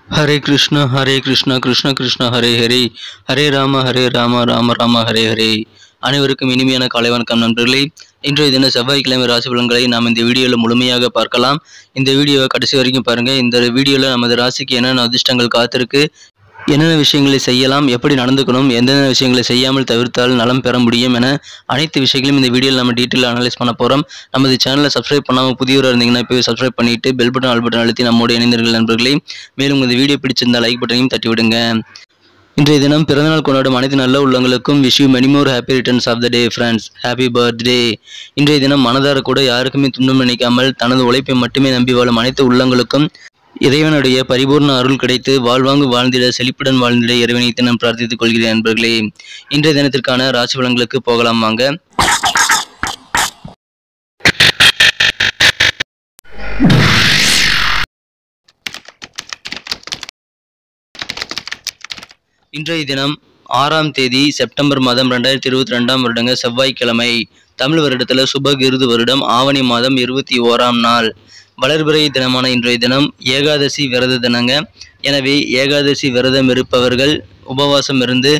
Hare Krishna, Krishna Krishna, Hare Hare, Hare Rama, Rama Rama, Hare Hare. அனைவருக்கும் இனிமையான காலை வணக்கம் நண்பர்களே. இன்றைய தின செவ்வாய்க்கிழமை ராசி பலன்களை நாம் இந்த வீடியோவில் முழுமையாக பார்க்கலாம். இந்த வீடியோவை கடைசி வரைக்கும் பாருங்க. இந்த வீடியோவில் நமது ராசிக்கு என்னென்ன அதிர்ஷ்டங்கள் காத்திருக்கு, என்னென்ன விஷயங்களை செய்யலாம், எப்படி நடந்துக்கணும், எந்தெந்த விஷயங்களை செய்யாமல் தவிர்த்தால் நலம் பெற முடியும் என அனைத்து விஷயங்களையும் இந்த வீடியோவில் நம்ம டீட்டெயில் அனலைஸ் பண்ண போகிறோம். நமது சேனலை சப்ஸ்கிரைப் பண்ணாமல் புதியவராக இருந்தீங்கன்னா இப்போ சப்ஸ்கிரைப் பண்ணிவிட்டு பெல் பட்டன் ஆல் பட்டன் அழுத்தி நம்மோடு இணைந்தீர்கள் நண்பர்களே. மேலும் இந்த வீடியோ பிடிச்சிருந்தால் லைக் பட்டனையும் தட்டி விடுங்க. இன்றைய தினம் பிறந்தநாள் கொண்டாடும் அனைத்து நல்ல உள்ளங்களுக்கும் wish you many more happy returns of the day friends. Happy birthday. இன்றைய தினம் மனதார கூட யாருக்குமே துன்பம் நினைக்காமல் தனது உழைப்பை மட்டுமே நம்பி வாழும் அனைத்து உள்ளங்களுக்கும் இறைவனுடைய பரிபூர்ண அருள் கிடைத்து வாழ்வாங்கு வாழ்ந்திட, செழிப்புடன் வாழ்ந்திட இறைவனை தினம் பிரார்த்தித்துக் கொள்கிறேன் நண்பர்களே. இன்றைய தினத்திற்கான ராசி பலன்களுக்கு போகலாம் வாங்க. இன்றைய தினம் 6ஆம் தேதி செப்டம்பர் மாதம் 2022 வருடங்க செவ்வாய்க்கிழமை. தமிழ் வருடத்துல சுபகிருது வருடம் ஆவணி மாதம் 21ஆம் நாள். வளர்பிறை தினமான இன்றைய தினம் ஏகாதசி விரத தினங்க. எனவே ஏகாதசி விரதம் இருப்பவர்கள் உபவாசம் இருந்து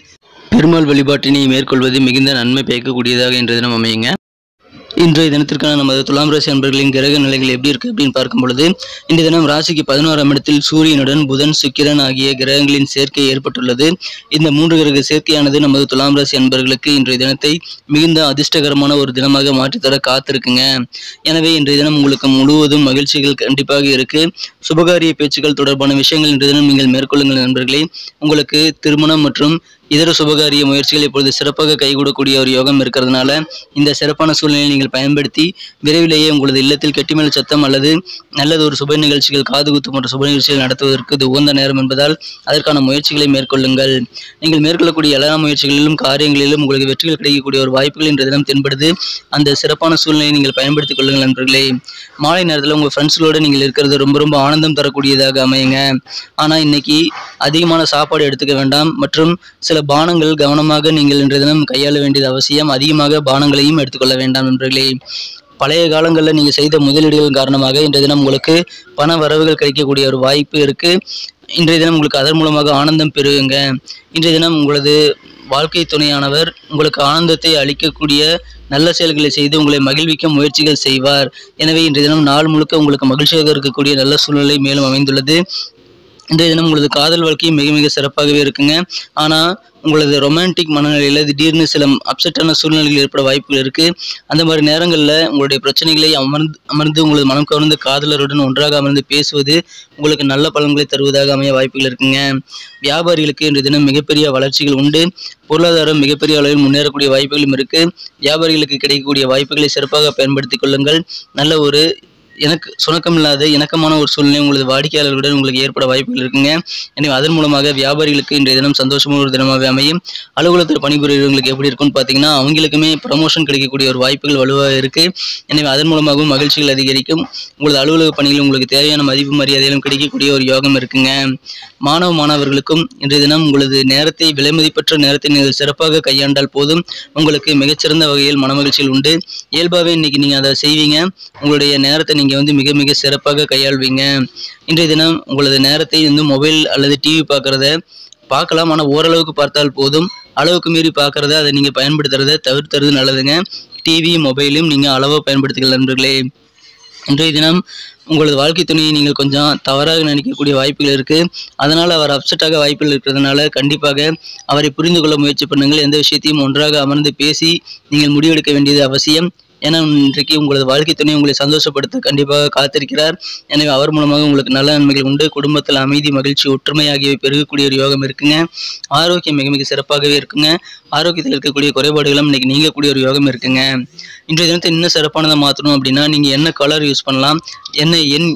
பெருமாள் வழிபாட்டினை மேற்கொள்வது மிகுந்த நன்மை பயக்கக்கூடியதாக இன்றைய தினம் அமையுங்க. இன்றைய தினத்திற்கான நமது துலாம் ராசி அன்பர்களின் கிரக நிலைகள் எப்படி இருக்கு அப்படின்னு பார்க்கும் பொழுது, இந்த தினம் ராசிக்கு 11ஆம் இடத்தில் சூரியனுடன் புதன், சுக்கிரன் ஆகிய கிரகங்களின் சேர்க்கை ஏற்பட்டுள்ளது. இந்த 3 கிரக சேர்க்கையானது நமது துலாம் ராசி அன்பர்களுக்கு இன்றைய தினத்தை மிகுந்த அதிர்ஷ்டகரமான ஒரு தினமாக மாற்றித்தர காத்திருக்குங்க. எனவே இன்றைய தினம் உங்களுக்கு முழுவதும் மகிழ்ச்சிகள் கண்டிப்பாக இருக்கு. சுபகாரிய பேச்சுக்கள் தொடர்பான விஷயங்கள் இன்றைய தினம் நீங்கள் மேற்கொள்ளுங்கள் நண்பர்களே. உங்களுக்கு திருமணம் மற்றும் இதர சுபகாரிய முயற்சிகள் இப்பொழுது சிறப்பாக கைகூடக்கூடிய ஒரு யோகம் இருக்கிறதுனால இந்த சிறப்பான சூழ்நிலையை நீங்கள் பயன்படுத்தி விரைவிலேயே உங்களது இல்லத்தில் கெட்டிமேல் சத்தம் அல்லது நல்லது ஒரு சுப நிகழ்ச்சிகள், காதுகுத்து போன்ற சுப நிகழ்ச்சிகள் நடத்துவதற்கு இது உகந்த நேரம் என்பதால் அதற்கான முயற்சிகளை மேற்கொள்ளுங்கள். நீங்கள் மேற்கொள்ளக்கூடிய எல்லா முயற்சிகளிலும் காரியங்களிலும் உங்களுக்கு வெற்றிகள் கிடைக்கக்கூடிய ஒரு வாய்ப்புகள் இன்றைய தினம் தென்படுது. அந்த சிறப்பான சூழ்நிலையை நீங்கள் பயன்படுத்திக் கொள்ளுங்கள் நண்பர்களே. மாலை நேரத்தில் உங்கள் ஃப்ரெண்ட்ஸ்களோடு நீங்கள் இருக்கிறது ரொம்ப ஆனந்தம் தரக்கூடியதாக அமையுங்க. ஆனால் இன்னைக்கு அதிகமான சாப்பாடு எடுத்துக்க வேண்டாம் மற்றும் சில பானங்கள் கவனமாக நீங்கள் இன்றைய தினம் கையாள வேண்டியது அவசியம். அதிகமாக பானங்களையும் எடுத்துக்கொள்ள வேண்டாம் நண்பர்களே. பழைய காலங்களில் நீங்கள் செய்த முதலீடுகள் காரணமாக இன்றைய தினம் உங்களுக்கு பண வரவுகள் கிடைக்கக்கூடிய ஒரு வாய்ப்பு இருக்கு. இன்றைய தினம் உங்களுக்கு அதன் மூலமாக ஆனந்தம் பெறுங்க. இன்றைய தினம் உங்களது வாழ்க்கை துணையானவர் உங்களுக்கு ஆனந்தத்தை அளிக்கக்கூடிய நல்ல செயல்களை செய்து உங்களை மகிழ்விக்க முயற்சிகள் செய்வார். எனவே இன்றைய தினம் நாள் முழுக்க உங்களுக்கு மகிழ்ச்சியாக இருக்கக்கூடிய நல்ல சூழ்நிலை மேலும் அமைந்துள்ளது. இன்றைய தினம் உங்களது காதல் வாழ்க்கை மிக சிறப்பாகவே இருக்குங்க. ஆனால் உங்களது ரொமான்டிக் மனநிலையில் திடீர்னு சில அப்செட்டான சூழ்நிலைகள் ஏற்பட வாய்ப்புகள் இருக்குது. அந்த மாதிரி நேரங்களில் உங்களுடைய பிரச்சனைகளை அமர்ந்து உங்களது மனம் கவர்ந்த காதலருடன் ஒன்றாக அமர்ந்து பேசுவது உங்களுக்கு நல்ல பலன்களை தருவதாக அமைய வாய்ப்புகள் இருக்குங்க. வியாபாரிகளுக்கு இன்றைய தினம் மிகப்பெரிய வளர்ச்சிகள் உண்டு. பொருளாதாரம் மிகப்பெரிய அளவில் முன்னேறக்கூடிய வாய்ப்புகளும் இருக்குது. வியாபாரிகளுக்கு கிடைக்கக்கூடிய வாய்ப்புகளை சிறப்பாக பயன்படுத்திக் கொள்ளுங்கள். நல்ல ஒரு சுணக்கமில்லாத இணக்கமான ஒரு சூழ்நிலை உங்களது வாடிக்கையாளர்களுடன் உங்களுக்கு ஏற்பட வாய்ப்புகள் இருக்குங்க. எனவே அதன் மூலமாக வியாபாரிகளுக்கு இன்றைய தினம் சந்தோஷமான ஒரு தினமாக அமையும். அலுவலகத்தில் பணிபுரியவங்களுக்கு எப்படி இருக்குன்னு பார்த்தீங்கன்னா அவங்களுக்குமே ப்ரமோஷன் கிடைக்கக்கூடிய ஒரு வாய்ப்புகள் வலுவாக இருக்கு. எனவே அதன் மூலமாகவும் மகிழ்ச்சிகள் அதிகரிக்கும். உங்களது அலுவலக பணிகள் உங்களுக்கு தேவையான மதிப்பு மரியாதையிலும் கிடைக்கக்கூடிய ஒரு யோகம் இருக்குங்க. மாணவர்களுக்கும் இன்றைய தினம் உங்களது நேரத்தை விலைமதிப்பற்ற நேரத்தை நீங்கள் சிறப்பாக கையாண்டால் போதும் உங்களுக்கு மிகச்சிறந்த வகையில் மனமகிழ்ச்சிகள் உண்டு. இயல்பாகவே இன்னைக்கு நீங்கள் அதை செய்வீங்க. உங்களுடைய நேரத்தை நீங்கள் மிக சிறப்பாக கையாள்வீங்க. இன்றைய தினம் உங்களது நேரத்தை மொபைல் அல்லது டிவி பார்க்கலாம். ஆனால் ஓரளவுக்கு பார்த்தால் போதும். அளவுக்கு மீறி பார்க்கறத அதை நீங்கள் பயன்படுத்துறதை தவிர்த்துறது நல்லதுங்க. டிவி மொபைலும் நீங்கள் அளவாக பயன்படுத்திக்கலாம் நண்பர்களே. இன்றைய தினம் உங்களது வாழ்க்கை துணையை நீங்கள் கொஞ்சம் தவறாக நினைக்கக்கூடிய வாய்ப்புகள் இருக்குது. அதனால் அவர் அப்செட்டாக வாய்ப்புகள் இருக்கிறதுனால கண்டிப்பாக அவரை புரிந்து கொள்ள முயற்சி பண்ணுங்கள். எந்த விஷயத்தையும் ஒன்றாக அமர்ந்து பேசி நீங்கள் முடிவெடுக்க வேண்டியது அவசியம். ஏன்னா இன்றைக்கு உங்களது வாழ்க்கை துணை உங்களை சந்தோஷப்படுத்த கண்டிப்பாக காத்திருக்கிறார். எனவே அவர் மூலமாக உங்களுக்கு நல்ல நன்மைகள் உண்டு. குடும்பத்தில் அமைதி, மகிழ்ச்சி, ஒற்றுமை ஆகியவை பெருகக்கூடிய ஒரு யோகம் இருக்குங்க. ஆரோக்கியம் மிக சிறப்பாகவே இருக்குங்க. ஆரோக்கியத்தில் இருக்கக்கூடிய குறைபாடுகளும் இன்னைக்கு நீங்கக்கூடிய ஒரு யோகம் இருக்குங்க. இன்றைய தினத்தை இன்னும் சிறப்பானதாக மாற்றணும் அப்படின்னா நீங்கள் என்ன கலர் யூஸ் பண்ணலாம், என்ன எண்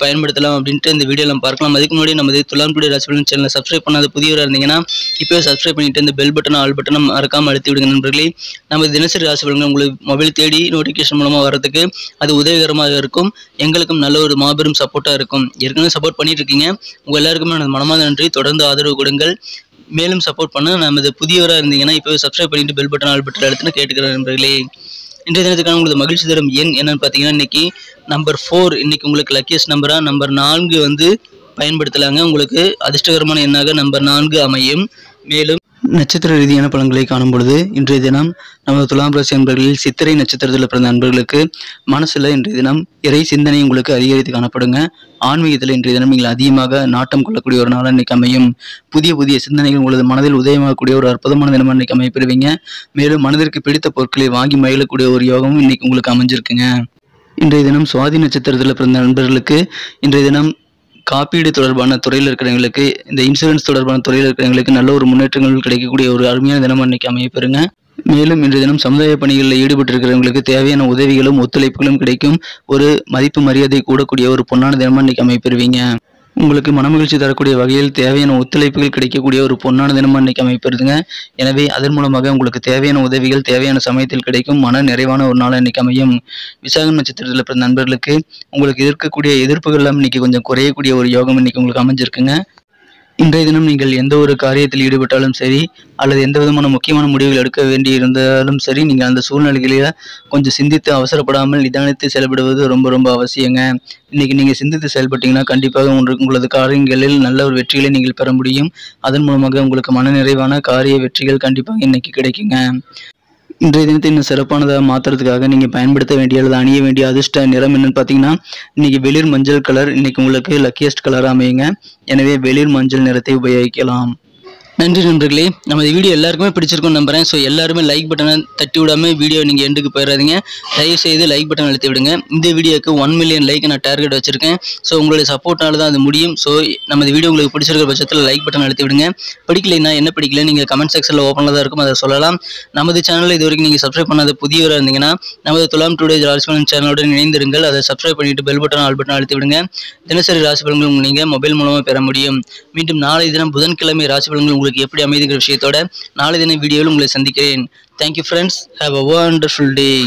பயன்படுத்தலாம் அப்படின்ட்டு இந்த வீடியோ நம்ம பார்க்கலாம். அதுக்கு முன்னாடி நமது துலாம் டுடே ராசி பலன் சேனலை சப்ஸ்கிரைப் பண்ணாத புதியவராக இருந்தீங்கன்னா இப்போவே சப்ஸ்கிரைப் பண்ணிட்டு இந்த பெல் பட்டன் ஆல் பட்டனும் மறக்காமல் அழுத்தி விடுங்க நண்பர்களே. நம்ம தினசரி ராசி பலன்கள் உங்களுக்கு மொபைல் தேடி நோட்டிஃபிகேஷன் மூலமாக வரதுக்கு அது உதவிகரமாக இருக்கும். எங்களுக்கும் நல்ல ஒரு மாபெரும் சப்போர்ட்டாக இருக்கும். ஏற்கனவே சப்போர்ட் பண்ணிட்டு இருக்கீங்க. உங்கள் எல்லாருக்குமே எனது மனமார்ந்த நன்றி. தொடர்ந்து ஆதரவு கொடுங்கள். மேலும் சப்போர்ட் பண்ண நமது புதியவராக இருந்தீங்கன்னா இப்போவே சப்ஸ்கிரைப் பண்ணிட்டு பெல் பட்டன் ஆல் பட்டன் அழுத்தினா கேட்டுக்கிறேன் நண்பர்களே. இன்றைய தினத்துக்கான உங்களுக்கு மகிழ்ச்சி தரும் எண் என்னன்னு பார்த்தீங்கன்னா இன்னைக்கு நம்பர் 4 இன்னைக்கு உங்களுக்கு லக்கியஸ்ட் நம்பரா நம்பர் 4 பயன்படுத்தலாங்க. உங்களுக்கு அதிர்ஷ்டகரமான எண்ணாக நம்பர் 4 அமையும். மேலும் நட்சத்திர ரீதியான பலன்களை காணும் பொழுது இன்றைய தினம் நமது துலாம் ராசி அன்பர்களில் சித்திரை நட்சத்திரத்தில் பிறந்த அன்பர்களுக்கு மனசுல இன்றைய தினம் இறை சிந்தனை உங்களுக்கு அதிகரித்து காணப்படுங்க. ஆன்மீகத்தில் இன்றைய தினம் நீங்கள் அதிகமாக நாட்டம் கொள்ளக்கூடிய ஒரு நாள் இன்னைக்கு அமையும். புதிய சிந்தனைகள் உங்களது மனதில் உதயமாகக்கூடிய ஒரு அற்புதமான தினம் இன்னைக்கு அமைப்பெறுவீங்க. மேலும் மனதிற்கு பிடித்த பொருட்களை வாங்கி மகிழக்கூடிய ஒரு யோகமும் இன்னைக்கு உங்களுக்கு அமைஞ்சிருக்குங்க. இன்றைய தினம் சுவாதி நட்சத்திரத்தில் பிறந்த நண்பர்களுக்கு இன்றைய தினம் காப்பீடு தொடர்பான துறையில் இருக்கிறவங்களுக்கு, இந்த இன்சூரன்ஸ் தொடர்பான துறையில் இருக்கிறவங்களுக்கு நல்ல ஒரு முன்னேற்றங்கள் கிடைக்கக்கூடிய ஒரு அருமையான தினம் அன்னைக்கு அமையப்பெறுங்க. மேலும் இன்றைய தினம் சமுதாய பணிகளில் ஈடுபட்டு இருக்கிறவங்களுக்கு தேவையான உதவிகளும் ஒத்துழைப்புகளும் கிடைக்கும். ஒரு மதிப்பு மரியாதை கூடக்கூடிய ஒரு பொன்னான தினம் அன்னைக்கு அமைப்பெறுவீங்க. உங்களுக்கு மனமகிழ்ச்சி தரக்கூடிய வகையில் தேவையான ஒத்துழைப்புகள் கிடைக்கக்கூடிய ஒரு பொன்னான தினம் அன்னைக்கு அமைப்பெறுதுங்க. எனவே அதன் மூலமாக உங்களுக்கு தேவையான உதவிகள் தேவையான சமயத்தில் கிடைக்கும். மன நிறைவான ஒரு நாள் இன்னைக்கு அமையும். விசாகம் நட்சத்திரத்தில் பிறந்த நண்பர்களுக்கு உங்களுக்கு இருக்கக்கூடிய எதிர்ப்புகள் எல்லாம் இன்னைக்கு கொஞ்சம் குறையக்கூடிய ஒரு யோகம் இன்னைக்கு உங்களுக்கு அமைஞ்சிருக்குங்க. இன்றைய தினம் நீங்கள் எந்த ஒரு காரியத்தில் ஈடுபட்டாலும் சரி, அல்லது எந்த விதமான முக்கியமான முடிவுகள் எடுக்க வேண்டி இருந்தாலும் சரி, நீங்கள் அந்த சூழ்நிலைகளில் கொஞ்சம் சிந்தித்து அவசரப்படாமல் நிதானித்து செயல்படுவது ரொம்ப அவசியங்க. இன்னைக்கு நீங்கள் சிந்தித்து செயல்பட்டீங்கன்னா கண்டிப்பாக உங்களது காரியங்களில் நல்ல ஒரு வெற்றிகளை நீங்கள் பெற முடியும். அதன் மூலமாக உங்களுக்கு மனநிறைவான காரிய வெற்றிகள் கண்டிப்பாக இன்னைக்கு கிடைக்குங்க. இன்றைய தினத்தை இன்னும் சிறப்பானதாக மாற்றுறதுக்காக நீங்கள் பயன்படுத்த வேண்டிய அல்லது அணிய வேண்டிய அதிர்ஷ்ட நிறம் என்னன்னு பார்த்தீங்கன்னா, இன்னைக்கு வெளிர் மஞ்சள் கலர் இன்னைக்கு உங்களுக்கு லக்கியஸ்ட் கலராக அமையுங்க. எனவே வெளிர் மஞ்சள் நிறத்தை உபயோகிக்கலாம். நன்றி நண்பர்களே. நமது வீடியோ எல்லாருக்குமே பிடிச்சிருக்கும்னு நம்புறேன். ஸோ எல்லாருமே லைக் பட்டனை தட்டி விடாமல் வீடியோ நீங்கள் எண்டுக்கு போயிடாதீங்க. தயவு செய்து லைக் பட்டன் அழுத்தி விடுங்க. இந்த வீடியோக்கு 1 மில்லியன் லைக் நான் டார்கெட் வச்சிருக்கேன். ஸோ உங்களுடைய சப்போர்ட்னால தான் அது முடியும். ஸோ நமது வீடியோ உங்களுக்கு பிடிச்சிருக்கிற பட்சத்தில் லைக் பட்டன் அழுத்தி விடுங்க. பிடிக்கலைன்னா என்ன பிடிக்கல நீங்கள் கமெண்ட் செக்ஷனில் ஓப்பனில் தான் இருக்கும், அதை சொல்லலாம். நமது சேனலில் இது வரைக்கும் நீங்கள் சப்ஸ்கிரைப் பண்ணாத புதியவராக இருந்தீங்கன்னா நமது துலாம் டுடே ராசி பலன் சேனலுடன் இணைந்திருங்கள். அதை சப்ஸ்கிரைப் பண்ணிட்டு பெல் பட்டன் ஆல் பட்டன் அழுத்தி விடுங்க. தினசரி ராசி பலன்கள் நீங்கள் மொபைல் மூலமாக பெற முடியும். மீண்டும் நாளை தினம் புதன்கிழமை ராசி பலன்கள் உங்களுக்கு எப்படி அமைதிங்கிற விஷயத்தோட நாளை தின வீடியோவில் உங்களை சந்திக்கிறேன். Thank you friends. Have a wonderful day.